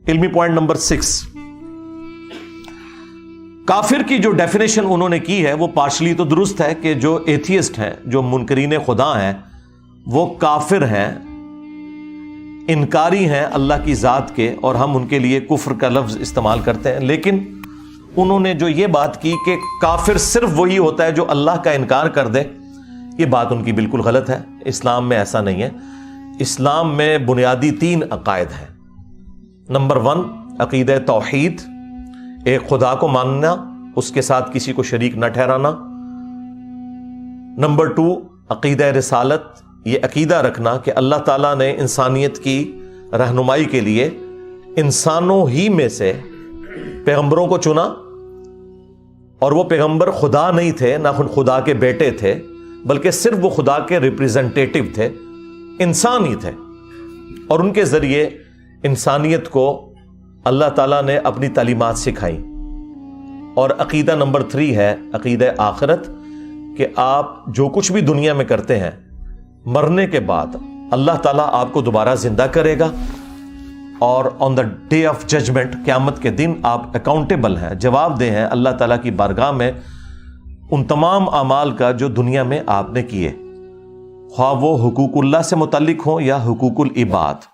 علمی point number 6، کافر کی جو ڈیفینیشن انہوں نے کی ہے وہ پارشلی تو درست ہے کہ جو ایتھیسٹ ہیں، جو منکرین خدا ہیں، وہ کافر ہیں، انکاری ہیں اللہ کی ذات کے، اور ہم ان کے لیے کفر کا لفظ استعمال کرتے ہیں. لیکن انہوں نے جو یہ بات کی کہ کافر صرف وہی ہوتا ہے جو اللہ کا انکار کر دے، یہ بات ان کی بالکل غلط ہے. اسلام میں ایسا نہیں ہے. اسلام میں بنیادی 3 عقائد ہیں. نمبر 1 عقیدہ توحید، ایک خدا کو ماننا، اس کے ساتھ کسی کو شریک نہ ٹھہرانا. نمبر 2 عقیدہ رسالت، یہ عقیدہ رکھنا کہ اللہ تعالیٰ نے انسانیت کی رہنمائی کے لیے انسانوں ہی میں سے پیغمبروں کو چنا، اور وہ پیغمبر خدا نہیں تھے، نہ خدا کے بیٹے تھے، بلکہ صرف وہ خدا کے ریپریزنٹیٹو تھے، انسان ہی تھے، اور ان کے ذریعے انسانیت کو اللہ تعالیٰ نے اپنی تعلیمات سکھائیں. اور عقیدہ نمبر 3 ہے عقیدہ آخرت، کہ آپ جو کچھ بھی دنیا میں کرتے ہیں، مرنے کے بعد اللہ تعالیٰ آپ کو دوبارہ زندہ کرے گا، اور آن دا ڈے آف ججمنٹ، قیامت کے دن آپ اکاؤنٹیبل ہیں، جواب دہ ہیں اللہ تعالیٰ کی بارگاہ میں ان تمام اعمال کا جو دنیا میں آپ نے کیے، خواہ وہ حقوق اللہ سے متعلق ہوں یا حقوق العباد،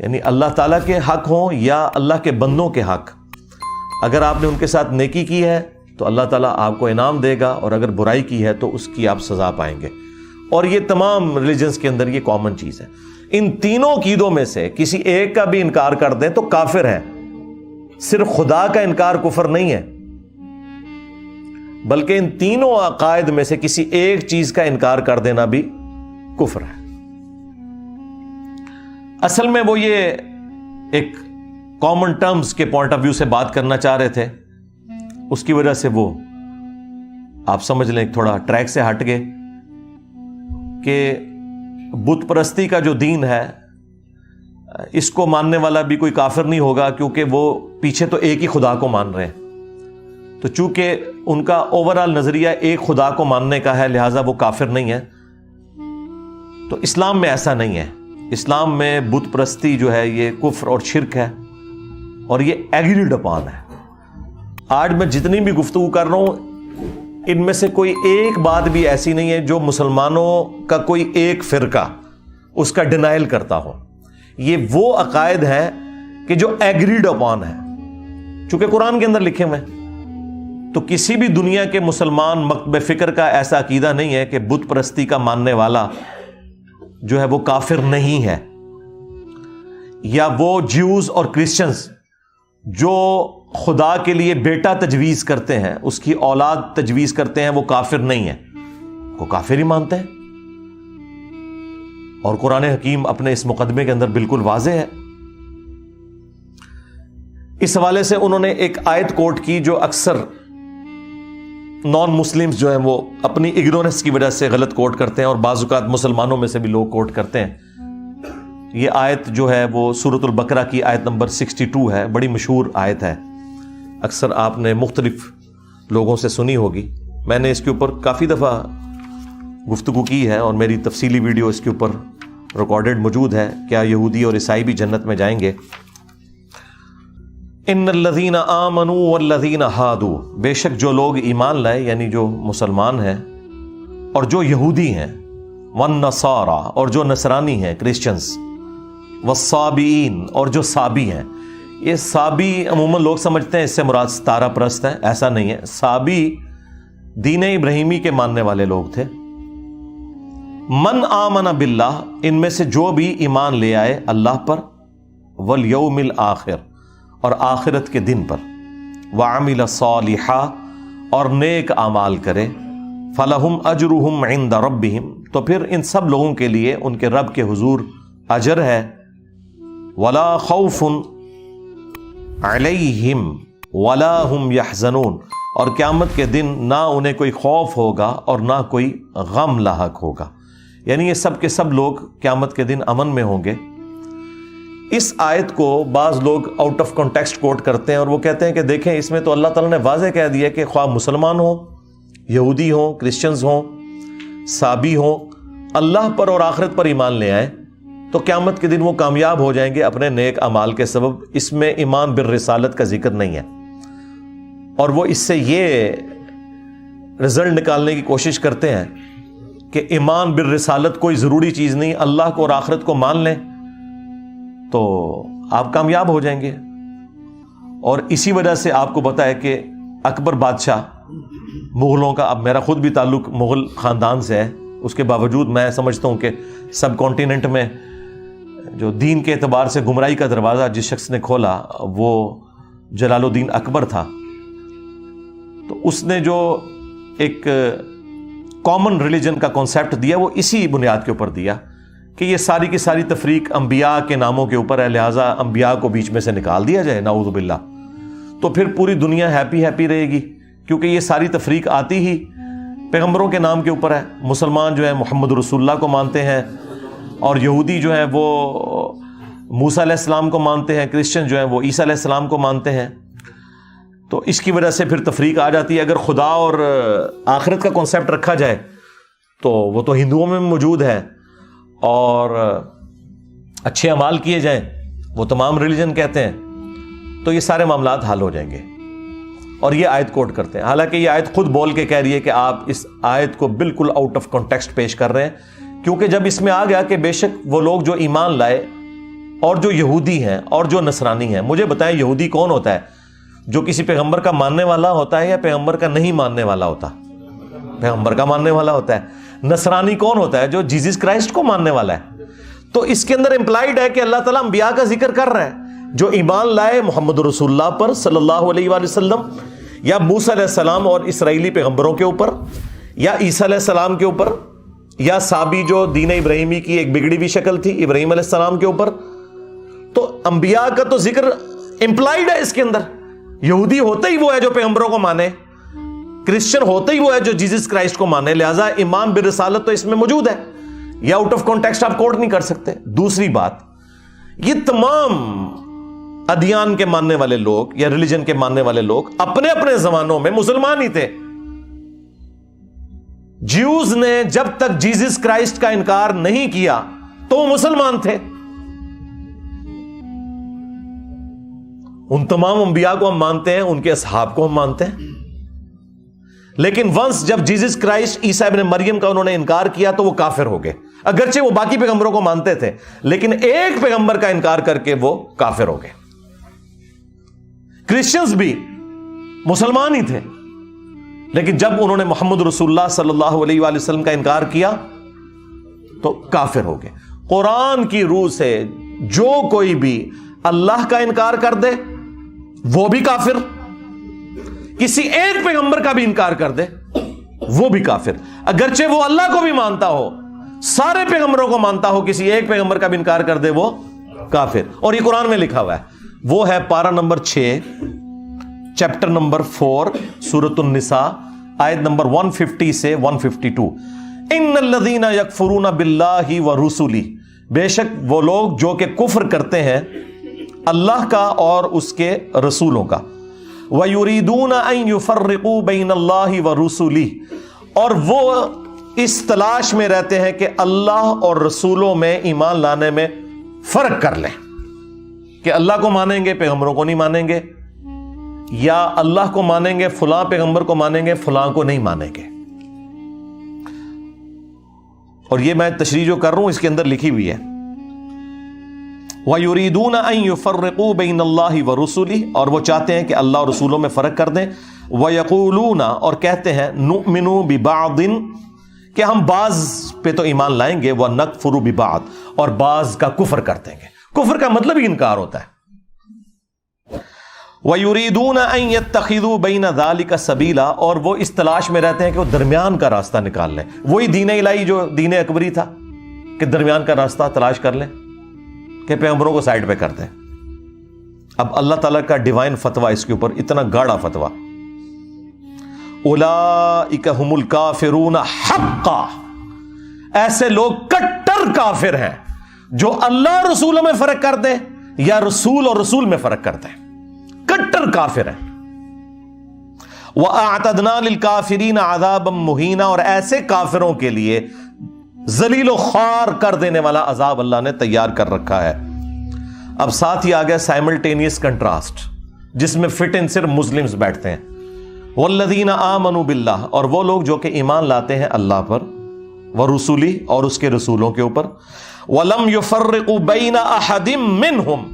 یعنی اللہ تعالیٰ کے حق ہوں یا اللہ کے بندوں کے حق. اگر آپ نے ان کے ساتھ نیکی کی ہے تو اللہ تعالیٰ آپ کو انعام دے گا، اور اگر برائی کی ہے تو اس کی آپ سزا پائیں گے. اور یہ تمام ریلیجنز کے اندر یہ کامن چیز ہے. ان تینوں عقیدوں میں سے کسی ایک کا بھی انکار کر دیں تو کافر ہے. صرف خدا کا انکار کفر نہیں ہے، بلکہ ان تینوں عقائد میں سے کسی ایک چیز کا انکار کر دینا بھی کفر ہے. اصل میں وہ یہ ایک کامن ٹرمز کے پوائنٹ آف ویو سے بات کرنا چاہ رہے تھے، اس کی وجہ سے وہ آپ سمجھ لیں تھوڑا ٹریک سے ہٹ گئے کہ بت پرستی کا جو دین ہے اس کو ماننے والا بھی کوئی کافر نہیں ہوگا، کیونکہ وہ پیچھے تو ایک ہی خدا کو مان رہے ہیں. تو چونکہ ان کا اوورال نظریہ ایک خدا کو ماننے کا ہے، لہٰذا وہ کافر نہیں ہے. تو اسلام میں ایسا نہیں ہے. اسلام میں بت پرستی جو ہے یہ کفر اور شرک ہے، اور یہ ایگریڈ اپان ہے. آج میں جتنی بھی گفتگو کر رہا ہوں ان میں سے کوئی ایک بات بھی ایسی نہیں ہے جو مسلمانوں کا کوئی ایک فرقہ اس کا ڈینائل کرتا ہو. یہ وہ عقائد ہیں کہ جو ایگریڈ اپان ہے، چونکہ قرآن کے اندر لکھے ہوئے ہیں. تو کسی بھی دنیا کے مسلمان مکتب فکر کا ایسا عقیدہ نہیں ہے کہ بت پرستی کا ماننے والا جو ہے وہ کافر نہیں ہے، یا وہ جیوز اور کرسچنز جو خدا کے لیے بیٹا تجویز کرتے ہیں، اس کی اولاد تجویز کرتے ہیں، وہ کافر نہیں ہے، وہ کافر ہی مانتے ہیں. اور قرآن حکیم اپنے اس مقدمے کے اندر بالکل واضح ہے. اس حوالے سے انہوں نے ایک آیت کوٹ کی جو اکثر نان مسلمز جو ہیں وہ اپنی اگنورنس کی وجہ سے غلط کوٹ کرتے ہیں، اور بعض اوقات مسلمانوں میں سے بھی لوگ کوٹ کرتے ہیں. یہ آیت جو ہے وہ سورۃ البقرہ کی آیت نمبر 62 ہے، بڑی مشہور آیت ہے، اکثر آپ نے مختلف لوگوں سے سنی ہوگی. میں نے اس کے اوپر کافی دفعہ گفتگو کی ہے، اور میری تفصیلی ویڈیو اس کے اوپر ریکارڈڈ موجود ہے، کیا یہودی اور عیسائی بھی جنت میں جائیں گے. ان الذین آمنوا والذین ہادوا، بے شک جو لوگ ایمان لائے یعنی جو مسلمان ہیں اور جو یہودی ہیں، والنصارى اور جو نصرانی ہیں کرسچنز، والصابئین اور جو صابی ہیں. یہ صابی عموماً لوگ سمجھتے ہیں اس سے مراد ستارہ پرست ہیں، ایسا نہیں ہے. صابی دین ابراہیمی کے ماننے والے لوگ تھے. من آمن باللہ، ان میں سے جو بھی ایمان لے آئے اللہ پر، والیوم الآخر اور آخرت کے دن پر، وعمل صالحا اور نیک اعمال کرے، فلہم اجرہم عند ربہم، تو پھر ان سب لوگوں کے لیے ان کے رب کے حضور اجر ہے. ولا خوف علیہم ولا ہم یحزنون، اور قیامت کے دن نہ انہیں کوئی خوف ہوگا اور نہ کوئی غم لاحق ہوگا. یعنی یہ سب کے سب لوگ قیامت کے دن امن میں ہوں گے. اس آیت کو بعض لوگ آؤٹ آف کانٹیکسٹ کوٹ کرتے ہیں، اور وہ کہتے ہیں کہ دیکھیں اس میں تو اللہ تعالیٰ نے واضح کہہ دیا کہ خواہ مسلمان ہوں، یہودی ہوں، کرسچنز ہوں، صابی ہوں، اللہ پر اور آخرت پر ایمان لے آئیں، تو قیامت کے دن وہ کامیاب ہو جائیں گے اپنے نیک اعمال کے سبب. اس میں ایمان بالرسالت کا ذکر نہیں ہے, اور وہ اس سے یہ رزلٹ نکالنے کی کوشش کرتے ہیں کہ ایمان بالرسالت کوئی ضروری چیز نہیں, اللہ کو اور آخرت کو مان لیں تو آپ کامیاب ہو جائیں گے. اور اسی وجہ سے آپ کو پتا ہے کہ اکبر بادشاہ مغلوں کا, اب میرا خود بھی تعلق مغل خاندان سے ہے, اس کے باوجود میں سمجھتا ہوں کہ سب کانٹیننٹ میں جو دین کے اعتبار سے گمراہی کا دروازہ جس شخص نے کھولا وہ جلال الدین اکبر تھا. تو اس نے جو ایک کامن ریلیجن کا کانسیپٹ دیا وہ اسی بنیاد کے اوپر دیا کہ یہ ساری کی ساری تفریق انبیاء کے ناموں کے اوپر ہے, لہٰذا انبیاء کو بیچ میں سے نکال دیا جائے, نعوذ باللہ. تو پھر پوری دنیا ہیپی رہے گی, کیونکہ یہ ساری تفریق آتی ہی پیغمبروں کے نام کے اوپر ہے. مسلمان جو ہیں محمد رسول اللہ کو مانتے ہیں, اور یہودی جو ہیں وہ موسیٰ علیہ السلام کو مانتے ہیں, کرسچن جو ہیں وہ عیسیٰ علیہ السلام کو مانتے ہیں. تو اس کی وجہ سے پھر تفریق آ جاتی ہے. اگر خدا اور آخرت کا کانسیپٹ رکھا جائے تو وہ تو ہندوؤں میں موجود ہے, اور اچھے اعمال کیے جائیں وہ تمام ریلیجن کہتے ہیں, تو یہ سارے معاملات حل ہو جائیں گے. اور یہ آیت کوٹ کرتے ہیں, حالانکہ یہ آیت خود بول کے کہہ رہی ہے کہ آپ اس آیت کو بالکل آؤٹ آف کانٹیکسٹ پیش کر رہے ہیں, کیونکہ جب اس میں آ گیا کہ بے شک وہ لوگ جو ایمان لائے اور جو یہودی ہیں اور جو نصرانی ہیں. مجھے بتائیں یہودی کون ہوتا ہے؟ جو کسی پیغمبر کا ماننے والا ہوتا ہے یا پیغمبر کا نہیں ماننے والا ہوتا؟ پیغمبر کا ماننے والا ہوتا ہے. نصرانی کون ہوتا ہے؟ جو جیزس کرائسٹ کو ماننے والا ہے. تو اس کے اندر امپلائڈ ہے کہ اللہ تعالیٰ انبیاء کا ذکر کر رہا ہے جو ایمان لائے محمد رسول اللہ پر صلی اللہ علیہ وآلہ وسلم, یا موسیٰ علیہ السلام اور اسرائیلی پیغمبروں کے اوپر, یا عیسیٰ علیہ السلام کے اوپر, یا سابی جو دین ابراہیمی کی ایک بگڑی ہوئی شکل تھی ابراہیم علیہ السلام کے اوپر. تو انبیاء کا تو ذکر امپلائڈ ہے اس کے اندر. یہودی ہوتا ہی وہ ہے جو پیغمبروں کو مانے, کرسچن ہوتا ہی وہ ہے جو جیزس کرائسٹ کو مانے, لہذا ایمان بالرسالت تو اس میں موجود ہے. یہ آؤٹ آف کانٹیکسٹ آپ کوٹ نہیں کر سکتے. دوسری بات, یہ تمام ادیان کے ماننے والے لوگ یا ریلیجن کے ماننے والے لوگ اپنے اپنے زمانوں میں مسلمان ہی تھے. جیوز نے جب تک جیزس کرائسٹ کا انکار نہیں کیا تو وہ مسلمان تھے. ان تمام انبیاء کو ہم مانتے ہیں, ان کے اصحاب کو ہم مانتے ہیں, لیکن ونس جب جیزس کرائسٹ عیسیٰ ابن مریم کا انہوں نے انکار کیا تو وہ کافر ہو گئے. اگرچہ وہ باقی پیغمبروں کو مانتے تھے لیکن ایک پیغمبر کا انکار کر کے وہ کافر ہو گئے. کرسچنز بھی مسلمان ہی تھے لیکن جب انہوں نے محمد رسول اللہ صلی اللہ علیہ وآلہ وسلم کا انکار کیا تو کافر ہو گئے. قرآن کی روح سے جو کوئی بھی اللہ کا انکار کر دے وہ بھی کافر, کسی ایک پیغمبر کا بھی انکار کر دے وہ بھی کافر, اگرچہ وہ اللہ کو بھی مانتا ہو, سارے پیغمبروں کو مانتا ہو, کسی ایک پیغمبر کا بھی انکار کر دے وہ کافر. اور یہ قرآن میں لکھا ہوا ہے, وہ ہے پارہ نمبر 6 چیپٹر نمبر 4 سورۃ النساء آیت نمبر 150 سے 152. ان الذین یکفرون باللہ ورسلہ, بے شک وہ لوگ جو کہ کفر کرتے ہیں اللہ کا اور اس کے رسولوں کا, وَيُرِيدُونَ أَن يُفَرِّقُوا بَيْنَ اللَّهِ وَرُسُلِهِ, اور وہ اس تلاش میں رہتے ہیں کہ اللہ اور رسولوں میں ایمان لانے میں فرق کر لیں, کہ اللہ کو مانیں گے پیغمبروں کو نہیں مانیں گے, یا اللہ کو مانیں گے فلاں پیغمبر کو مانیں گے فلاں کو نہیں مانیں گے. اور یہ میں تشریح جو کر رہا ہوں اس کے اندر لکھی ہوئی ہے, وَيُرِيدُونَ أَن يُفَرِّقُوا بَيْنَ اللَّهِ وَرُسُلِهِ, اور وہ چاہتے ہیں کہ اللہ اور رسولوں میں فرق کر دیں. وَيَقُولُونَ, اور کہتے ہیں, نُؤْمِنُ بِبَعْضٍ, کہ ہم بعض پہ تو ایمان لائیں گے, وَنَكْفُرُ بِبَعْضٍ, اور بعض کا کفر کر دیں گے. کفر کا مطلب ہی انکار ہوتا ہے. وَيُرِيدُونَ أَن يَتَّخِذُوا بَيْنَ ذَلِكَ سَبِيلًا, اور وہ اس تلاش میں رہتے ہیں کہ وہ درمیان کا راستہ نکال لیں. وہی دین الہی جو دین اکبری تھا کہ درمیان کا راستہ تلاش کر لیں, کہ پیغمبروں کو سائڈ پہ کر دیں. اب اللہ تعالیٰ کا ڈیوائن فتویٰ اس کے اوپر, اتنا گاڑا فتویٰ, اولئک ھم الکافرون حقا, ایسے لوگ کٹر کافر ہیں جو اللہ رسولوں میں فرق کر دیں یا رسول اور رسول میں فرق کرتے ہیں, کٹر کافر ہیں. وَأَعْتَدْنَا لِلْكَافِرِينَ عَذَابًا مُهِينًا, اور ایسے کافروں کے لیے ذلیل و خوار کر دینے والا عذاب اللہ نے تیار کر رکھا ہے۔ اب ساتھ ہی آ گیا سائملٹینیس کنٹراسٹ، جس میں فٹ ان صرف مسلمز بیٹھتے ہیں۔ والذین آمنوا باللہ، اور وہ لوگ جو کہ ایمان لاتے ہیں اللہ پر، ورسولی، اور اس کے رسولوں کے اوپر، ولم یفرقوا بین احد منہم،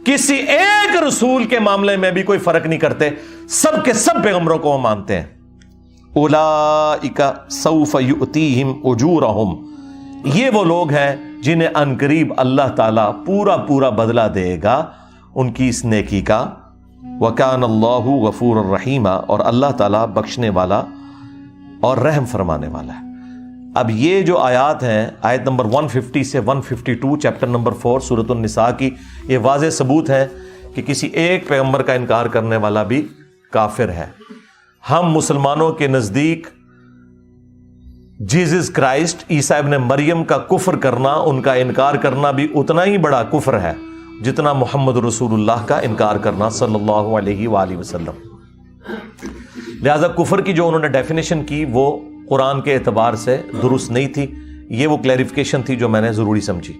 کسی ایک رسول کے معاملے میں بھی کوئی فرق نہیں کرتے، سب کے سب پیغمبروں کو وہ مانتے ہیں۔ اولئک سوف یؤتیہم اجورہم، یہ وہ لوگ ہیں جنہیں عنقریب اللہ تعالیٰ پورا پورا بدلہ دے گا ان کی اس نیکی کا۔ وَكَانَ اللَّهُ غَفُورًا رَحِيمًا، اور اللہ تعالیٰ بخشنے والا اور رحم فرمانے والا ہے۔ اب یہ جو آیات ہیں، آیت نمبر 150 سے 152 چیپٹر نمبر 4 سورۃ النساء کی، یہ واضح ثبوت ہے کہ کسی ایک پیغمبر کا انکار کرنے والا بھی کافر ہے۔ ہم مسلمانوں کے نزدیک جیزس کرائسٹ، عیسیٰ ابن مریم کا کفر کرنا، ان کا انکار کرنا بھی اتنا ہی بڑا کفر ہے جتنا محمد رسول اللہ کا انکار کرنا صلی اللہ علیہ وآلہ وسلم۔ لہذا کفر کی جو انہوں نے ڈیفینیشن کی وہ قرآن کے اعتبار سے درست نہیں تھی، یہ وہ کلیریفیکیشن تھی جو میں نے ضروری سمجھی۔